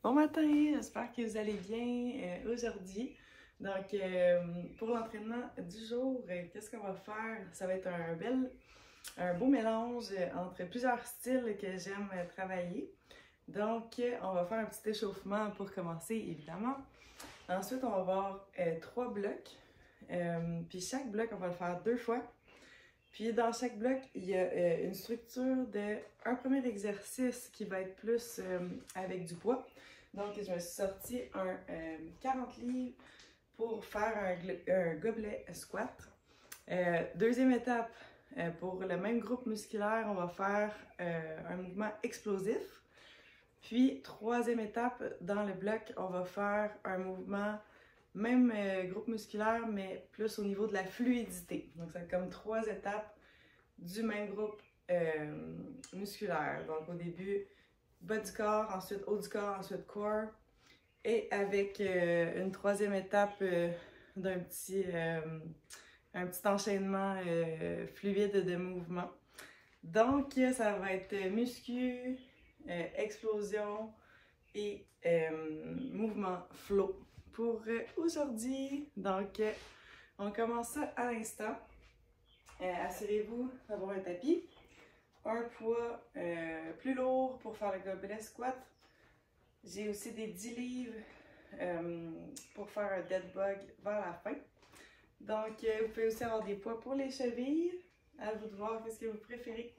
Bon matin, j'espère que vous allez bien aujourd'hui. Donc, pour l'entraînement du jour, qu'est-ce qu'on va faire? Ça va être un beau mélange entre plusieurs styles que j'aime travailler. Donc, on va faire un petit échauffement pour commencer, évidemment. Ensuite, on va avoir 3 blocs. Puis chaque bloc, on va le faire 2 fois. Puis dans chaque bloc, il y a une structure d'un premier exercice qui va être plus avec du poids. Donc, je me suis sorti un 40 livres pour faire un gobelet squat. Deuxième étape, pour le même groupe musculaire, on va faire un mouvement explosif. Puis, troisième étape, dans le bloc, on va faire un mouvement, même groupe musculaire, mais plus au niveau de la fluidité. Donc, c'est comme 3 étapes du même groupe musculaire. Donc, au début, bas du corps, ensuite haut du corps, ensuite corps. Et avec une troisième étape d'un petit enchaînement fluide de mouvements. Donc, ça va être muscu, explosion et mouvement flow pour aujourd'hui. Donc, on commence ça à l'instant. Assurez-vous d'avoir un tapis, un poids plus lourd pour faire le gobelet squat. J'ai aussi des 10 livres pour faire un dead bug vers la fin. Donc, vous pouvez aussi avoir des poids pour les chevilles. À vous de voir ce que vous préférez.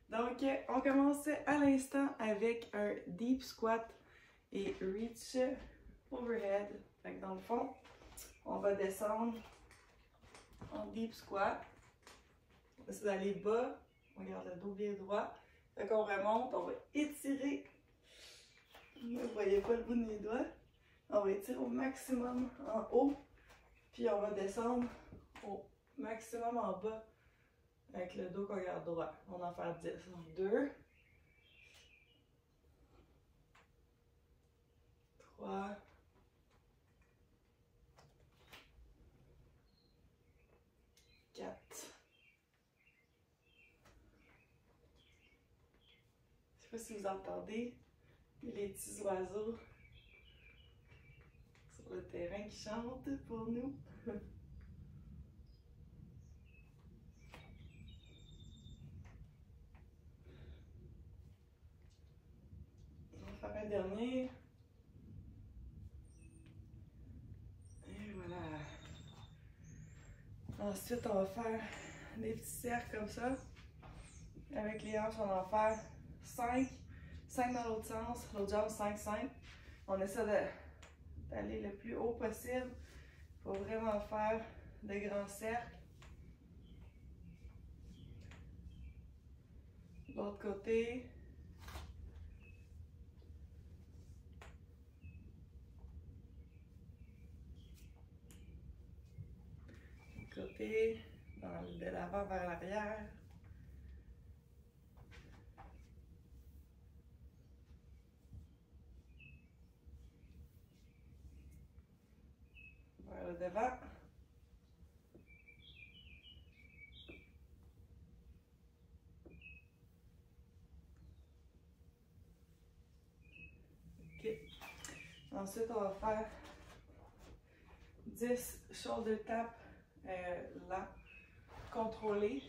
Donc, on commence à l'instant avec un deep squat et reach overhead. Fait que dans le fond, on va descendre en deep squat. On va essayer d'aller bas. On garde le dos bien droit. Fait qu'on remonte, on va étirer. Vous ne voyez pas le bout de mes doigts. On va étirer au maximum en haut. Puis on va descendre au maximum en bas avec le dos qu'on garde droit. On va en faire 10. Donc 2, 3, 4. Je ne sais pas si vous entendez les petits oiseaux sur le terrain qui chantent pour nous. On va faire un dernier. Et voilà. Ensuite, on va faire des petits cercles comme ça. Avec les hanches, on va en faire 5. 5 dans l'autre sens. L'autre jambe, 5, 5. On essaie d'aller le plus haut possible pour vraiment faire de grands cercles. De l'autre côté. De l'autre côté. De l'avant vers l'arrière. Vers le devant. OK. Ensuite, on va faire 10 shoulder tap lents, contrôlés.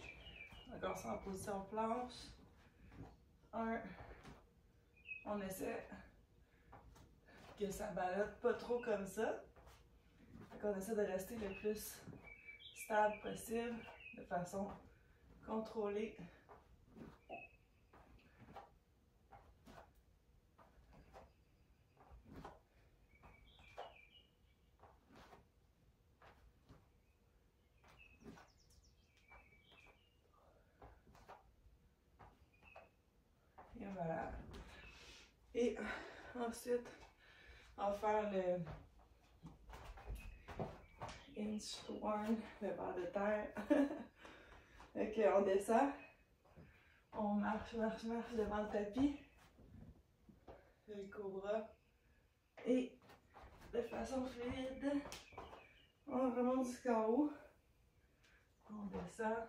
Encore ça en position planche. 1. On essaie que ça ballotte pas trop comme ça. On essaie de rester le plus stable possible, de façon contrôlée. Et voilà. Et ensuite, on va faire le inchworm, le vers de terre. Ok, on descend. On marche devant le tapis. Le cobra. Et de façon fluide, on remonte jusqu'en haut. On descend.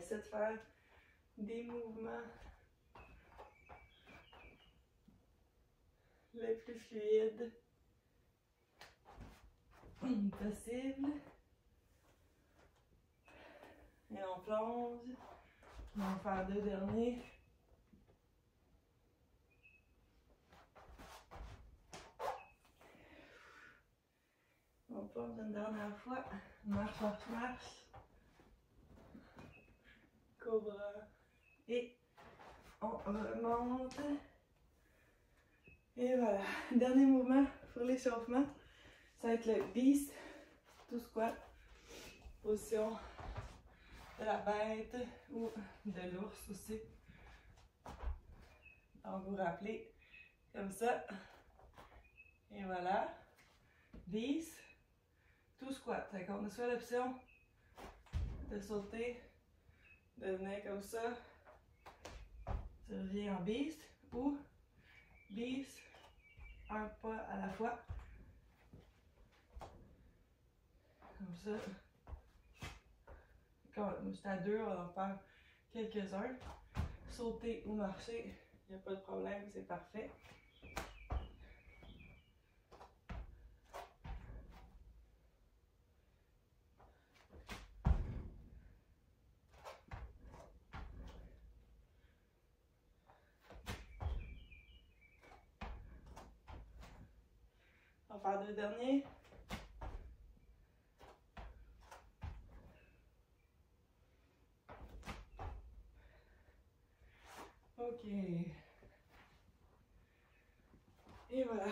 essaie de faire des mouvements le plus fluides possible. Et on plonge. On va en faire 2 derniers. On plonge une dernière fois. Marche, marche, marche. Cobra. Et on remonte. Et voilà. Dernier mouvement pour l'échauffement. Ça va être le beast to squat. Position de la bête ou de l'ours aussi. Donc vous rappelez comme ça. Et voilà. Beast to squat. Donc on a soit l'option de sauter, de venir comme ça. Tu reviens en beast ou beast, un pas à la fois. Comme ça. Quand c'est à 2, on va en faire quelques-uns. Sauter ou marcher, il n'y a pas de problème, c'est parfait. On va faire 2 derniers. Ok. Et voilà,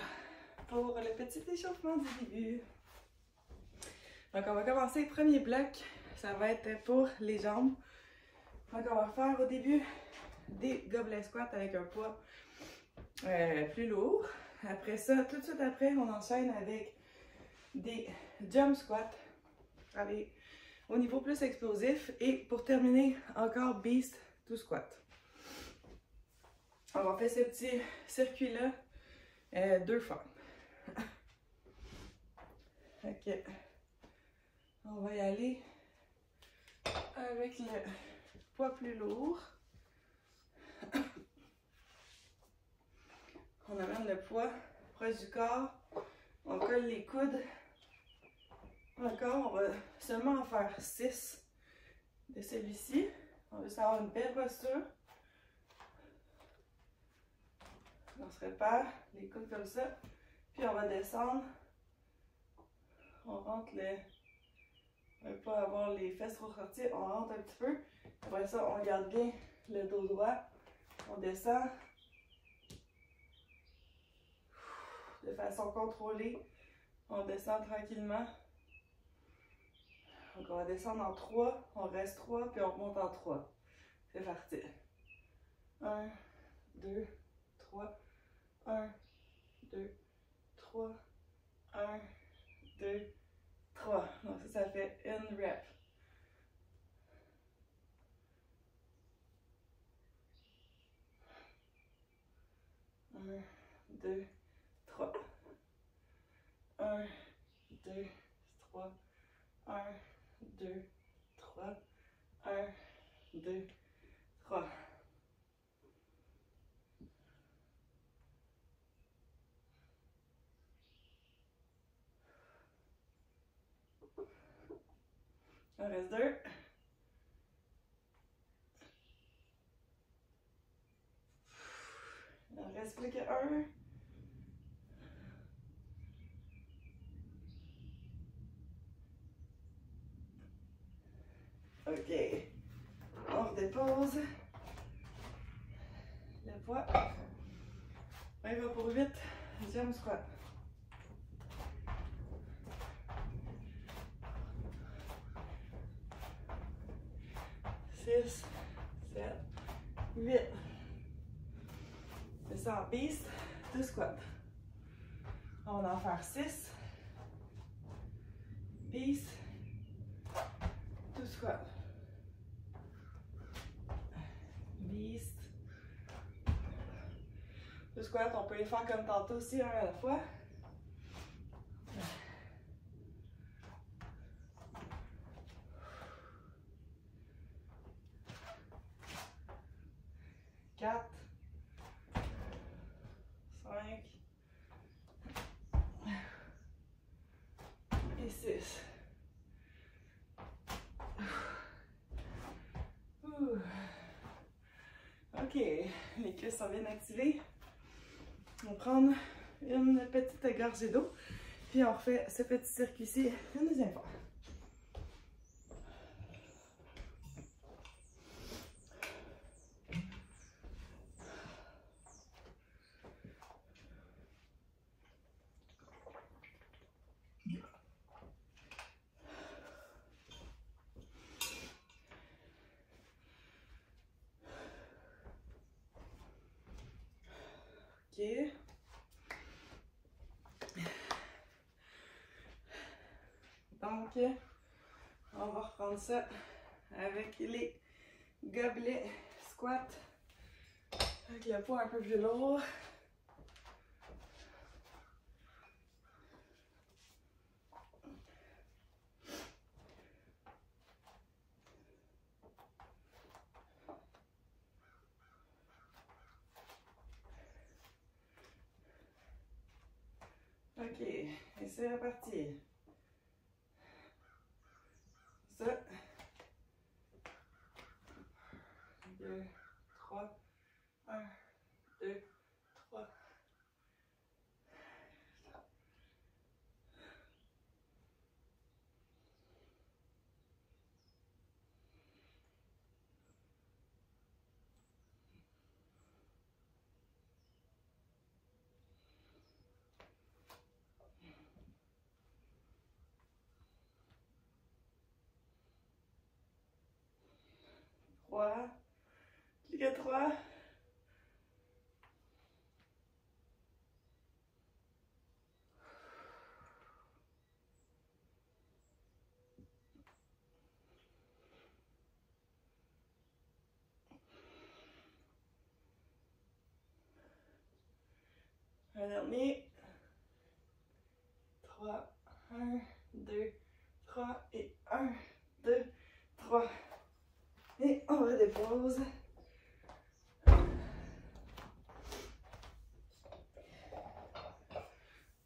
pour le petit échauffement du début. Donc on va commencer, premier bloc, ça va être pour les jambes. Donc on va faire au début des gobelets squats avec un poids plus lourd. Après ça, tout de suite après, on enchaîne avec des jump squats. Allez, au niveau plus explosif. Et pour terminer, encore beast to squat. On va faire ce petit circuit-là 2 fois. Ok. On va y aller avec le poids plus lourd. On amène le poids proche du corps. On colle les coudes. Encore, on va seulement en faire 6 de celui-ci. On veut avoir une belle posture. On se répare les coudes comme ça. Puis on va descendre. On rentre le... On ne veut pas avoir les fesses trop sorties. On rentre un petit peu. Après ça, on garde bien le dos droit. On descend. De façon contrôlée. On descend tranquillement. Donc on va descendre en 3. On reste 3. Puis on remonte en 3. C'est parti. 1, 2, 3. 1, 2, 3. 1, 2, 3. Donc ça fait une rep. 1, 2, 3. 1, 2, 3. 1, 2, 3. 1, 2, 3. Il en reste 2. Il en reste plus que 1. Ok. On redépose le poids. On y va pour 8. Jump squat. 6, 7, 8. C'est ça en beast to squat. On va en faire 6. Beast to squat. Beast to squat. On peut les faire comme tantôt aussi, un à la fois. 4, 5 et 6. Ok, les cuisses sont bien activées. On va prendre une petite gorgée d'eau, puis on refait ce petit circuit-ci une deuxième fois. Ok. Donc, on va reprendre ça avec les gobelets squat, avec le poids un peu plus lourd. Ok, et c'est reparti. Ça. 2, 3, 1, 2, 3. Trois. Cliquez 3. Un dernier. 3, 1, 2, 3 et 1, 2, 3. Et on redépose.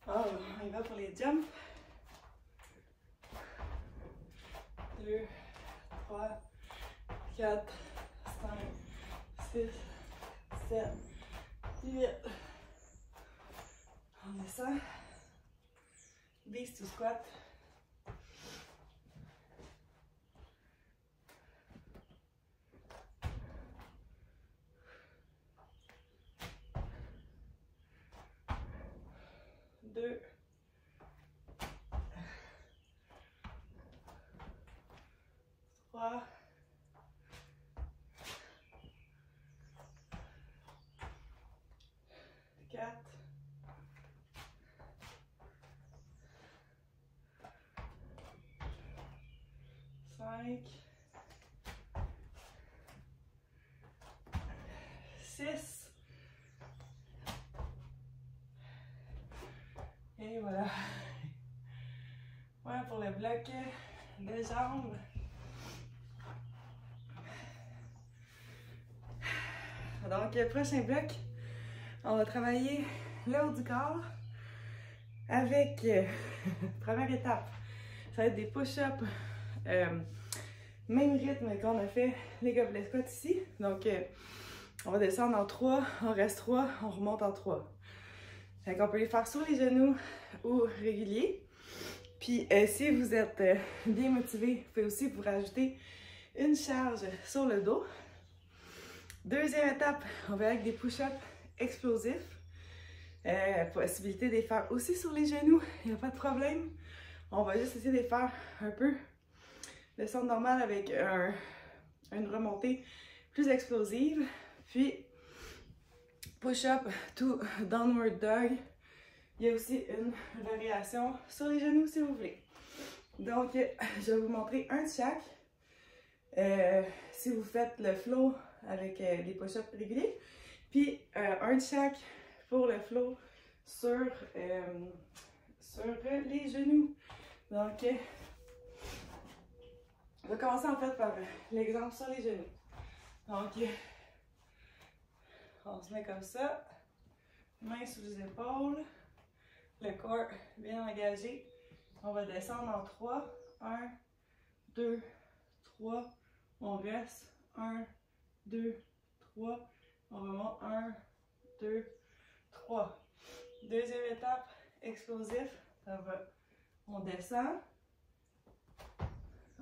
Alors, on y va pour les jumps. 2, 3, 4, 5, 6, 7, 8. On descend. Beast to squat. Deux. 3. 4. 5. 6. Et voilà. Ouais, pour le bloc des jambes. Donc, prochain bloc, on va travailler le haut du corps avec, première étape, ça va être des push-ups, même rythme qu'on a fait les gobelets squats ici. Donc, on va descendre en 3, on reste 3, on remonte en 3. Donc, on peut les faire sur les genoux ou réguliers. Puis, si vous êtes bien motivé, vous pouvez aussi vous rajouter une charge sur le dos. Deuxième étape, on va avec des push-ups explosifs. Possibilité de les faire aussi sur les genoux, il n'y a pas de problème. On va juste essayer de les faire un peu de sorte normale avec une remontée plus explosive. Puis, push-up to downward dog. Il y a aussi une variation sur les genoux si vous voulez. Donc, je vais vous montrer un de chaque. Si vous faites le flow avec des push-ups réguliers. Puis, un de chaque pour le flow sur les genoux. Donc, on va commencer en fait par l'exemple sur les genoux. Donc, On se met comme ça, mains sous les épaules, le corps bien engagé. On va descendre en 3, 1, 2, 3, on reste, 1, 2, 3, on remonte, 1, 2, 3. Deuxième étape, explosif, ça va, on descend,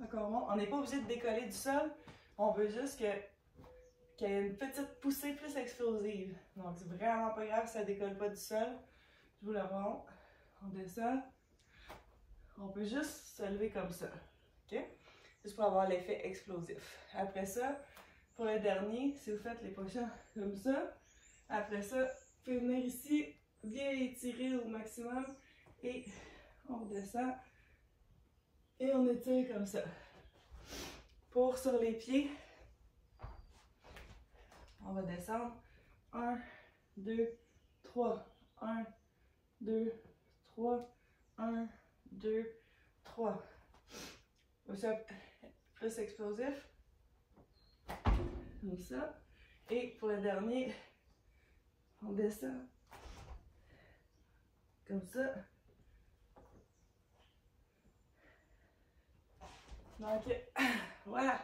encore bon, on n'est pas obligé de décoller du sol, on veut juste qu'il y ait une petite poussée plus explosive. Donc c'est vraiment pas grave si ça décolle pas du sol, je vous le montre, on descend, on peut juste se lever comme ça, ok? Juste pour avoir l'effet explosif. Après ça, pour le dernier, si vous faites les push-ups comme ça, après ça, vous pouvez venir ici, bien étirer au maximum et on redescend et on étire comme ça. Pour sur les pieds, on va descendre 1, 2, 3, 1, 2, 3, 1, 2, 3. Push-up plus explosif, comme ça. Et pour le dernier, on descend comme ça. Donc, voilà.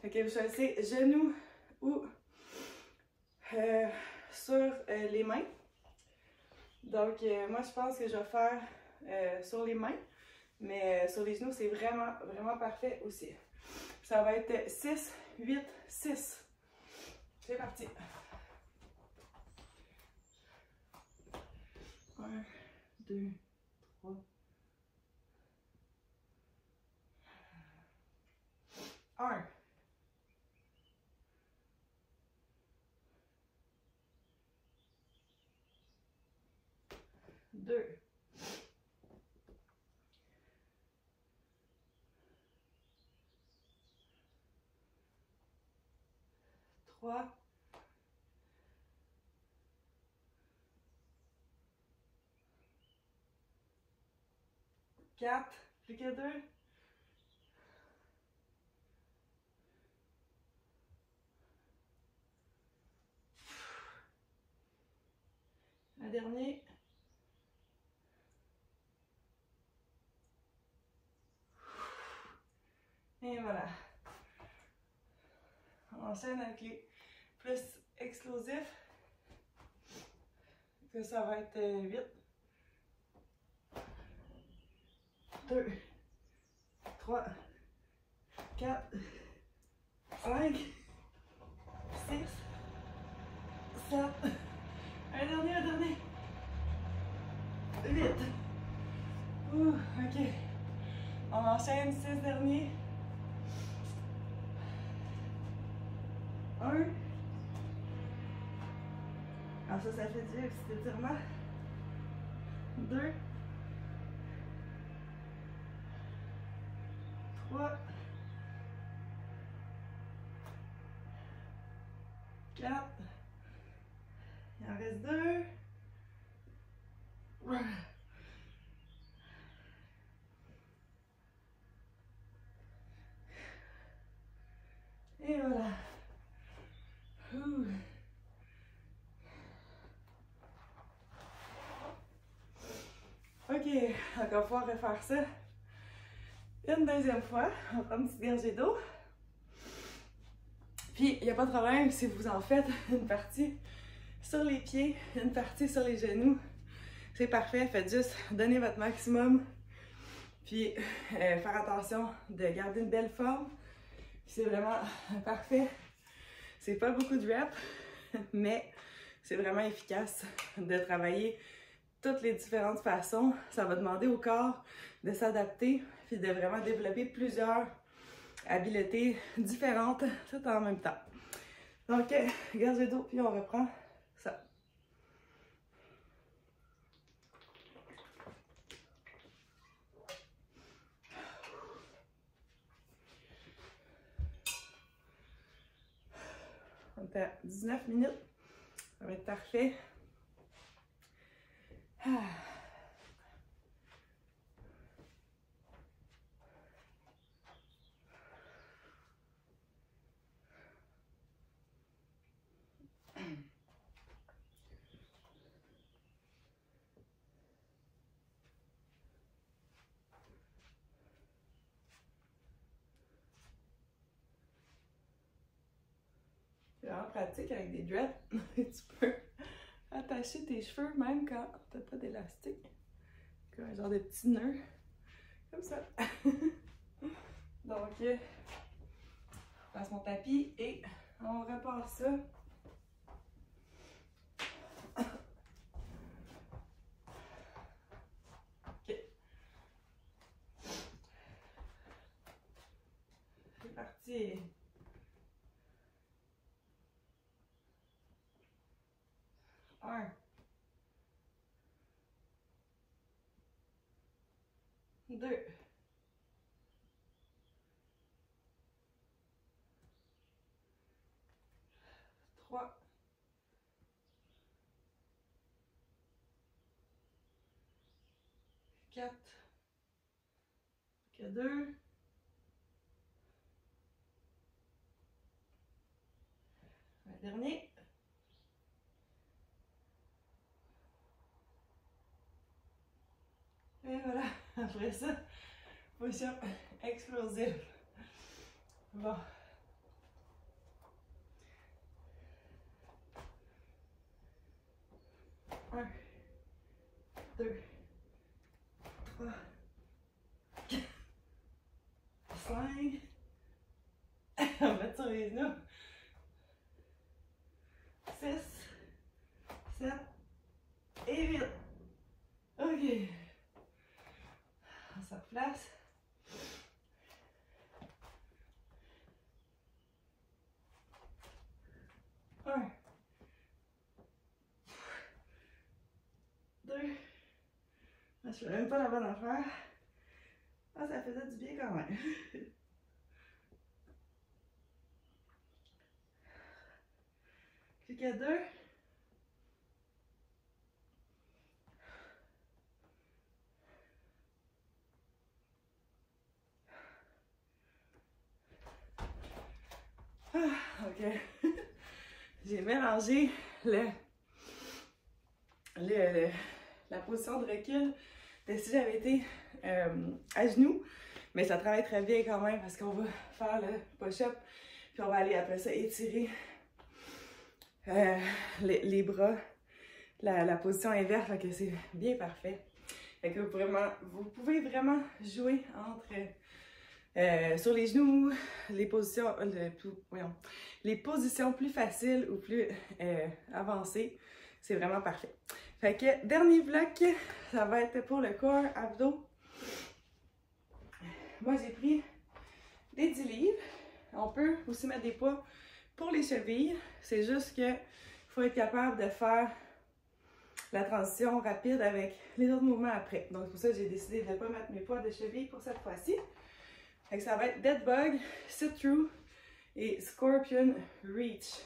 Ok, vous choisissez genoux ou sur les mains. Donc, moi, je pense que je vais faire sur les mains, mais sur les genoux, c'est vraiment, vraiment parfait aussi. Ça va être 6, 8, 6. C'est parti. 1, 2, 3. 1. 2. 3. 4. Plus que 2. Un dernier. Et voilà. On enchaîne avec les plus explosifs. Que ça va être 8. 2. 3. 4. 5. 6. 7. Un dernier, un dernier. 8. Ok. On enchaîne 6 derniers. 1. Alors ça fait du petit étirement. 2. 3. 4. Il en reste 2. Et voilà. Ok, encore une fois, refaire ça. Une deuxième fois, on va prendre une petite gorgée d'eau. Puis, il n'y a pas de problème si vous en faites une partie sur les pieds, une partie sur les genoux. C'est parfait, faites juste donner votre maximum. Puis, faire attention de garder une belle forme. C'est vraiment parfait. C'est pas beaucoup de reps, mais c'est vraiment efficace de travailler toutes les différentes façons. Ça va demander au corps de s'adapter puis de vraiment développer plusieurs habiletés différentes tout en même temps. Donc, gorgée d'eau, puis on reprend ça. On est à 19 minutes. Ça va être parfait. pratique avec des dreads. Tu peux attacher tes cheveux même quand t'as pas d'élastique. Comme un genre de petit nœud. Comme ça. Donc, je passe mon tapis et on repart ça. Ok. C'est parti. Un. Deux. Trois. Quatre. Que deux. Un dernier. Et voilà. Après ça, position explosive. Bon. Un. Deux. Trois. 5. On va mettre sur les genoux. 6, 7 et 8. Ok. On se replace. Un. Deux. Je fais même pas la bonne affaire. Ah, ça faisait du bien quand même. Plus qu'à deux. Ah, ok. J'ai mélangé la position de recul de si j'avais été à genoux. Mais ça travaille très bien quand même parce qu'on va faire le push-up. Puis on va aller après ça étirer les bras. La position inverse, fait que c'est bien parfait. Fait que vous pouvez vraiment jouer entre sur les genoux, les positions plus faciles ou plus avancées. C'est vraiment parfait. Fait que dernier bloc, ça va être pour le corps abdos. Moi, j'ai pris des 10 livres. On peut aussi mettre des poids pour les chevilles. C'est juste qu'il faut être capable de faire la transition rapide avec les autres mouvements après. Donc, pour ça, j'ai décidé de ne pas mettre mes poids de cheville pour cette fois-ci. Fait que ça va être Dead Bug, Sit Through et Scorpion Reach.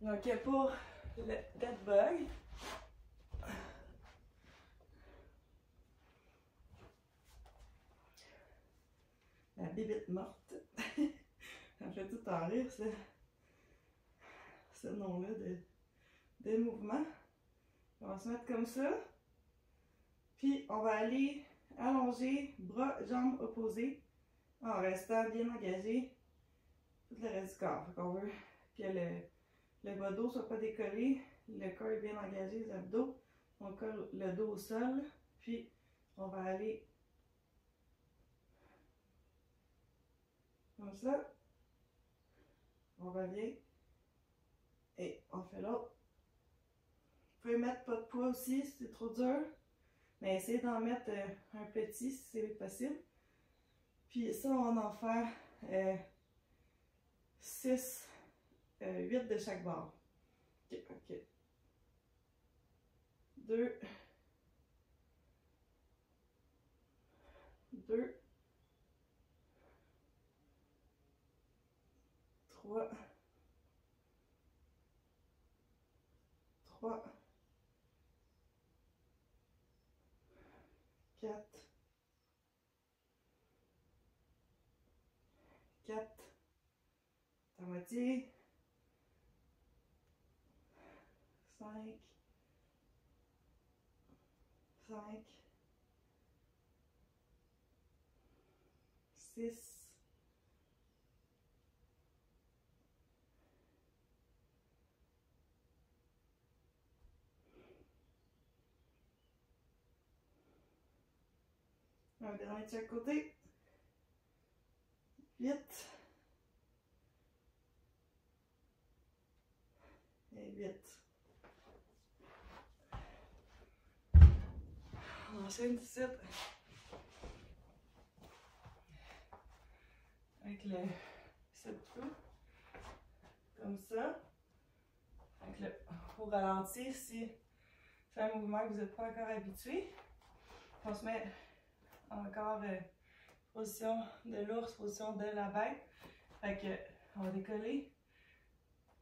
Donc, pour le Dead Bug, la bébête morte. Ça me fait tout en rire, ce nom-là de mouvement. On va se mettre comme ça. Puis, on va aller allonger, bras, jambes opposés, en restant bien engagé tout le reste du corps. Fait qu'on veut que le bas dos ne soit pas décollé, le corps est bien engagé, les abdos. On colle le dos au sol, puis on va aller comme ça. On revient et on fait l'autre. Vous pouvez mettre pas de poids aussi si c'est trop dur, mais essayez d'en mettre un petit si c'est possible. Puis ça, on va en faire 6, 8 de chaque barre. Ok, ok. 2, 2, 3, 3, 4, 4, à moitié, 5, 5, 6, Un dernier de chaque côté. Vite. Et vite. On enchaîne tout de suite. Avec le sit-through. Comme ça. Avec le au ralenti si c'est un mouvement que vous n'êtes pas encore habitué. On se met encore position de l'ours, position de la bête. Fait que on va décoller.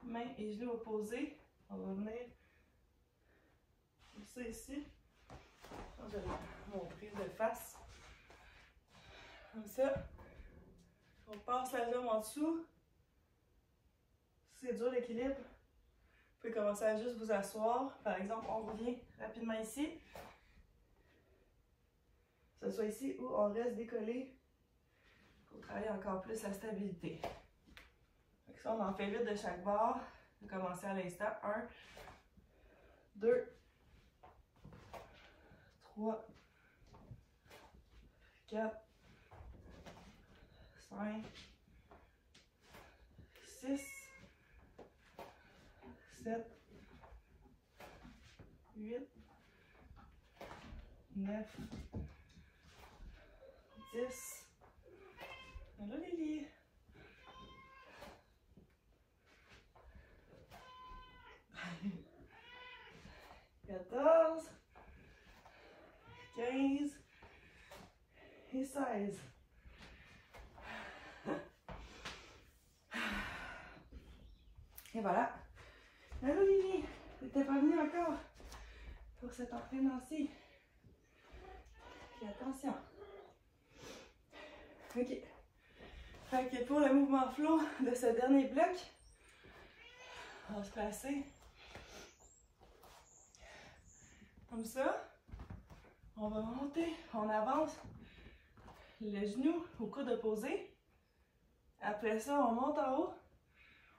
Mains et genoux opposés. On va venir comme ça ici. Je vais le montrer de face. Comme ça. On passe la jambe en dessous. Si c'est dur l'équilibre, vous pouvez commencer à juste vous asseoir. Par exemple, on revient rapidement ici. Que ce soit ici ou on reste décollé pour travailler encore plus la stabilité. Donc ça, on en fait 8 de chaque barre. On va commencer à l'instant. 1, 2, 3, 4, 5, 6, 7, 8, 9, 10. Là, Lily. 14, 15 et 16. Et voilà. Allô Lily, t'étais pas venue encore pour cet entraînement-ci. Fais attention. Ok. Fait que pour le mouvement flow de ce dernier bloc, on va se placer comme ça. On va monter, on avance le genou au coude opposé. Après ça, on monte en haut.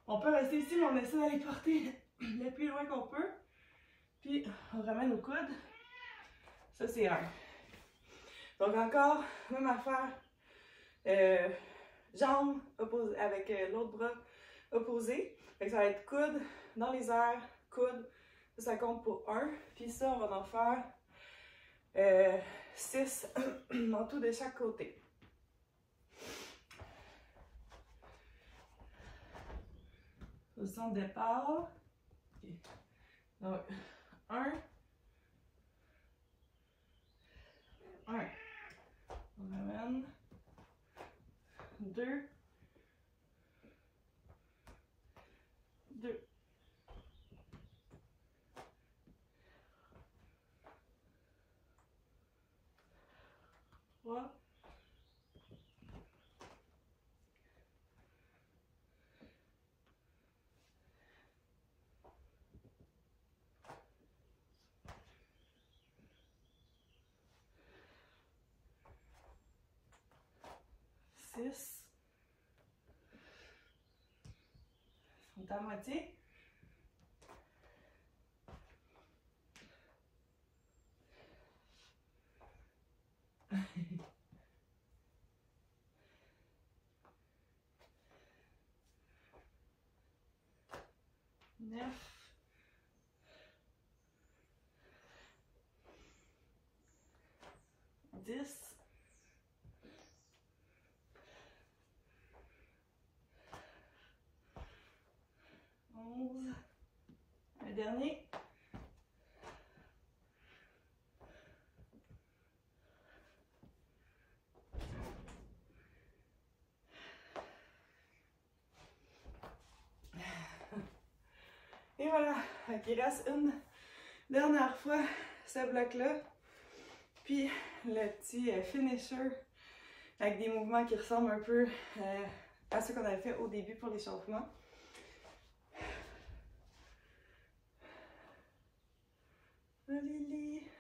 On peut rester ici, mais on essaie d'aller porter le plus loin qu'on peut. Puis, on ramène au coude. Ça, c'est 1. Donc, encore, même affaire. Jambes opposées avec l'autre bras opposé. Fait que ça va être coude dans les airs, coude. Ça compte pour 1. Puis ça, on va en faire 6 en tout de chaque côté. Position de départ. Okay. Donc, 1. 1. On ramène. 2. 2. 3. 6. Ils sont à moitié. 9. 10. 11. Un dernier. Et voilà, il reste une dernière fois ce bloc-là. Puis le petit finisher avec des mouvements qui ressemblent un peu à ce qu'on avait fait au début pour l'échauffement. Lily.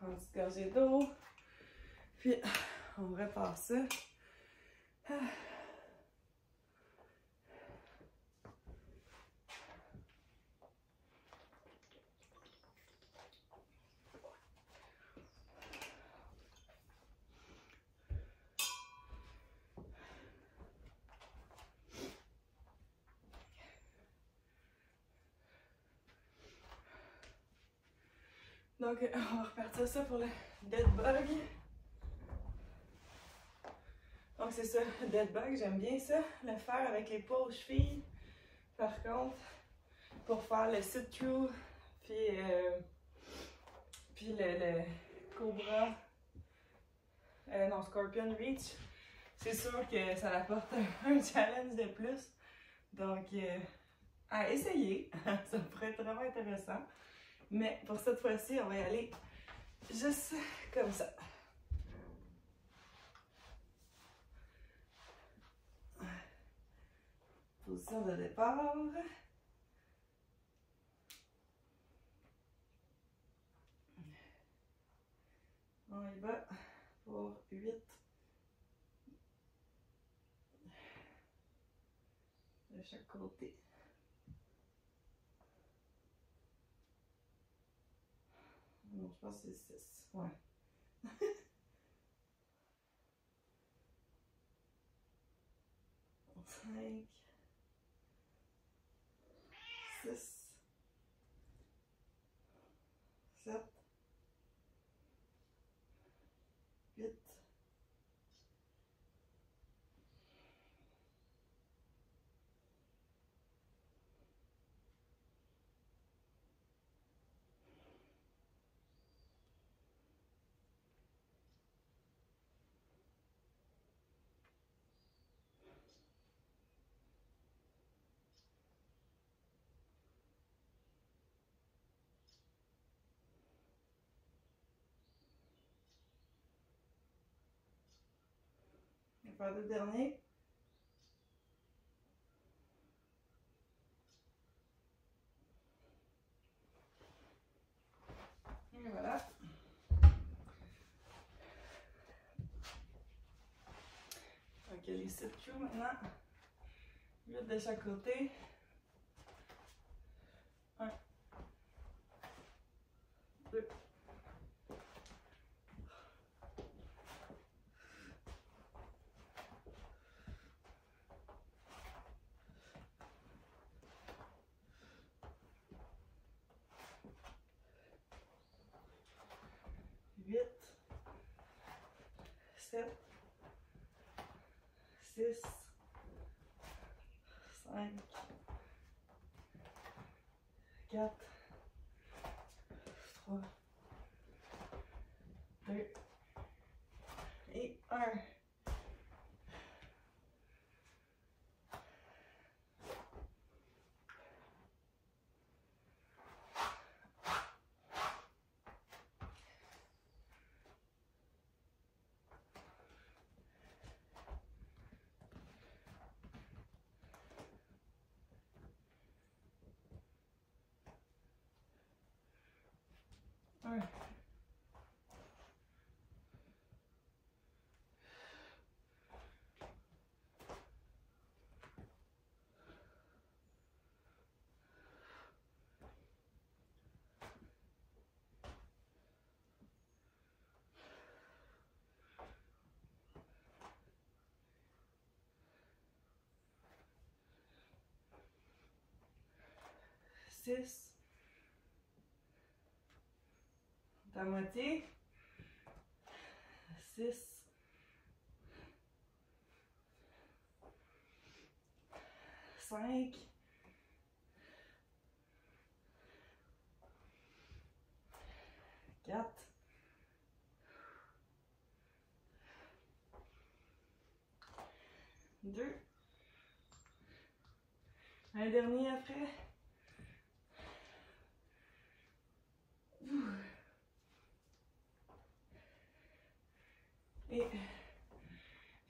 Un petit gorgée d'eau. Puis on répare ça. Donc, on va repartir ça pour le dead bug. Donc, c'est ça, le dead bug, j'aime bien ça, le faire avec les poids aux chevilles. Par contre, pour faire le sit-through, puis le cobra, non, scorpion reach, c'est sûr que ça apporte un challenge de plus. Donc, à essayer, ça pourrait être vraiment intéressant. Mais pour cette fois-ci, on va y aller juste comme ça. Position de départ. On y va pour 8. De chaque côté. Non, je pense que c'est 6. Ouais. 5, 6, 7, 8. On va faire le dernier. Et voilà. Donc, les 7 Q maintenant. 8 de chaque côté. 1, 2, 8, 7, 6, 5, 4, 3, 2 et 1. Six. La moitié. 6. 5. 4. 2. Un dernier après.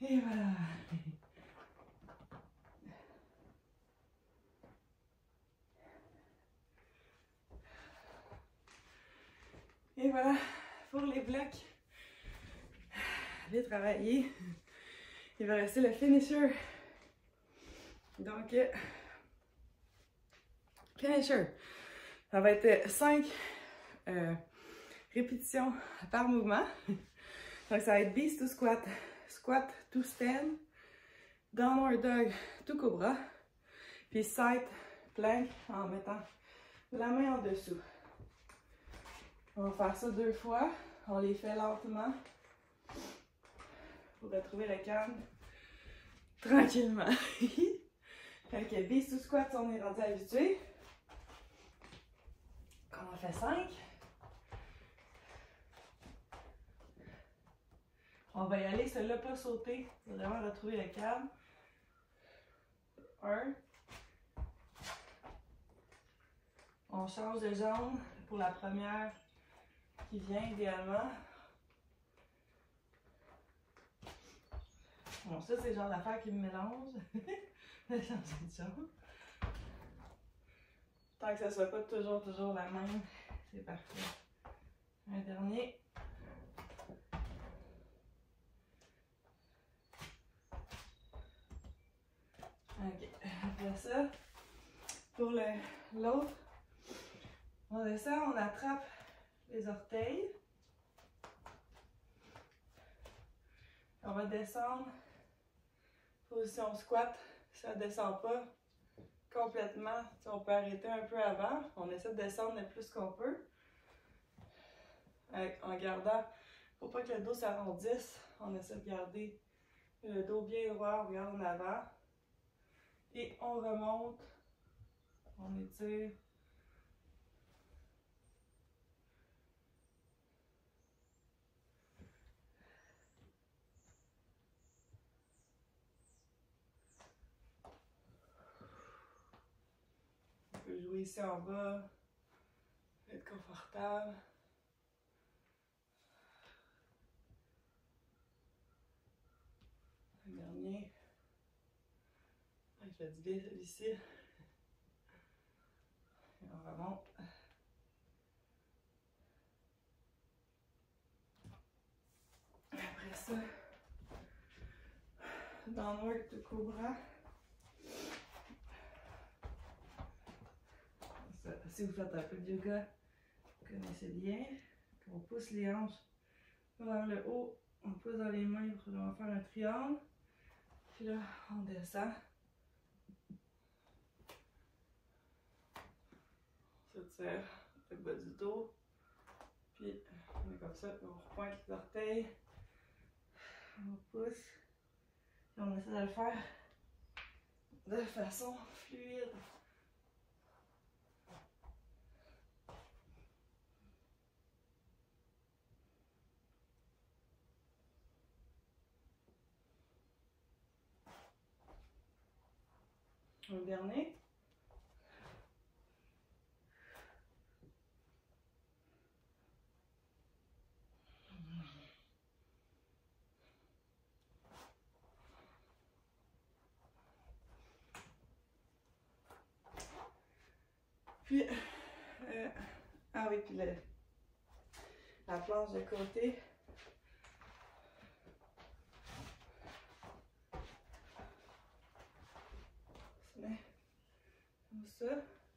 Et voilà. Et voilà pour les blocs. Bien travaillé. Il va rester le finisher. Donc, finisher. Ça va être 5 répétitions par mouvement. Donc, ça va être beast to squat, squat to stand, downward dog to cobra, puis side plank en mettant la main en dessous. On va faire ça 2 fois. On les fait lentement pour retrouver le calme tranquillement. Fait que bis ou squat, on est rendu habitué. On en fait 5. On va y aller, celui-là pas sauter. On va vraiment retrouver le calme. 1. On change de jambe pour la première qui vient idéalement. Bon, ça c'est le genre d'affaire qui me mélange. De changer de jambe. Tant que ça soit pas toujours la même, c'est parfait. Un dernier. Ok, après ça, pour l'autre, on descend, on attrape les orteils. On va descendre, position squat, ça ne descend pas complètement. On peut arrêter un peu avant, on essaie de descendre le plus qu'on peut. En gardant, pour pas que le dos s'arrondisse, on essaie de garder le dos bien droit, on regarde en avant. Et on remonte, on étire. On peut jouer ici en bas, être confortable. Un dernier. Il fait du bien celui-ci. Et on remonte. Après ça, downward to cobra. Ça, si vous faites un peu de yoga, vous connaissez bien. On pousse les hanches vers le haut, on pousse dans les mains pour vraiment faire un triangle. Puis là, on descend. On s'étire le bas du dos. Puis on est comme ça, on repointe les orteils. On pousse. Et on essaie de le faire de façon fluide. Un dernier. Puis, ah oui, puis la planche de côté. On se met comme ça,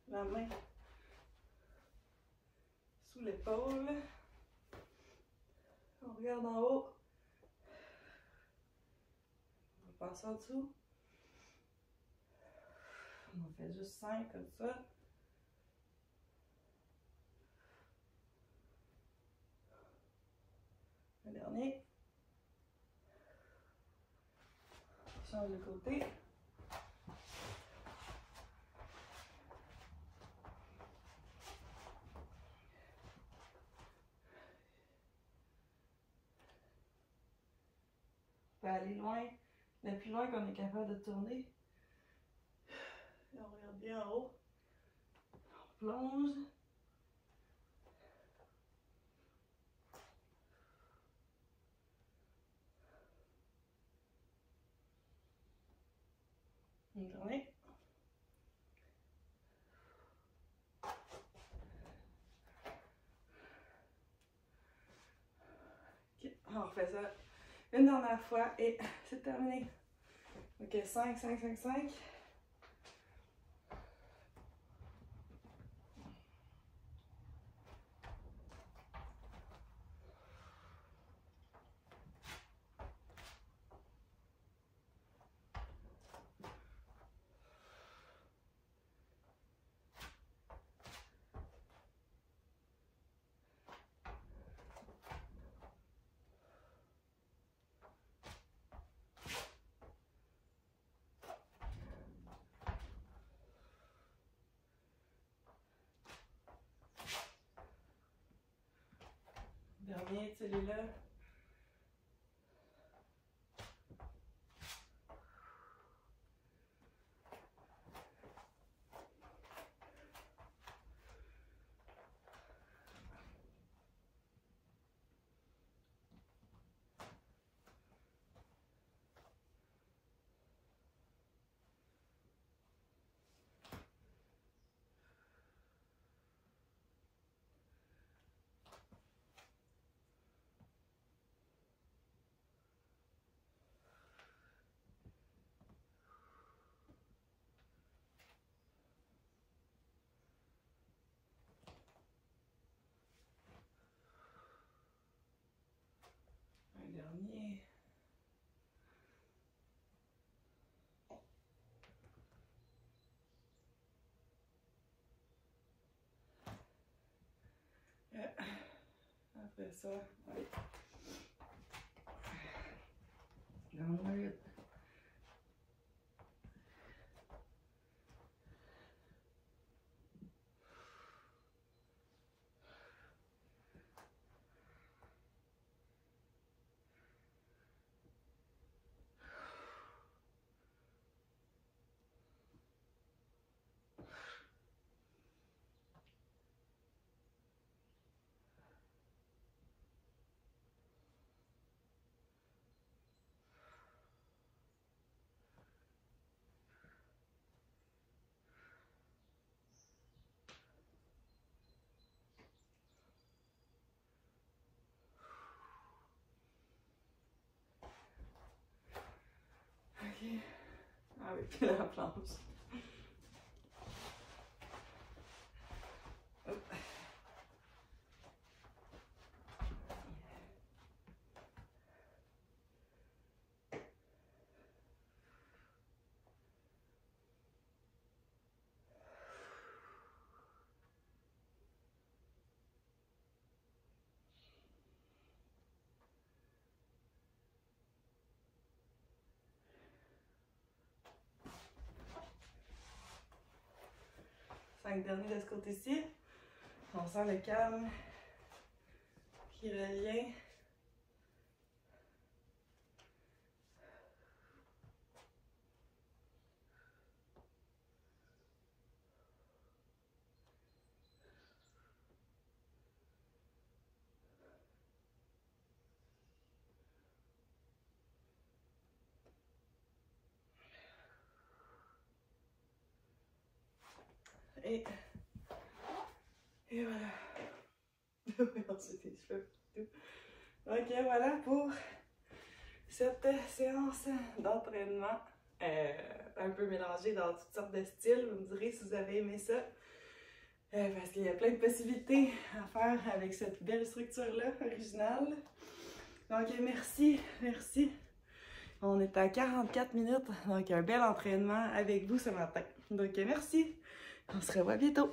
la main sous l'épaule. On regarde en haut. On passe en dessous. On en fait juste 5 comme ça. Un dernier. Change de côté. On peut aller loin, le plus loin qu'on est capable de tourner. Et on regarde bien en haut. On plonge. Une journée. Ok, on refait ça une dernière fois et c'est terminé. Ok, 5, 5, 5, 5. Dernier, celui-là. Un dernier. Après ça, allez. Dans le OK. Ah oui, puis la planche. Hop. Cinq derniers de ce côté-ci. On sent le calme qui revient. Et voilà. Ensuite, les cheveux. Ok, voilà pour cette séance d'entraînement. Un peu mélangée dans toutes sortes de styles. Vous me direz si vous avez aimé ça. Parce qu'il y a plein de possibilités à faire avec cette belle structure-là, originale. Donc, merci, merci. On est à 44 minutes, donc un bel entraînement avec vous ce matin. Donc, merci. On se revoit bientôt.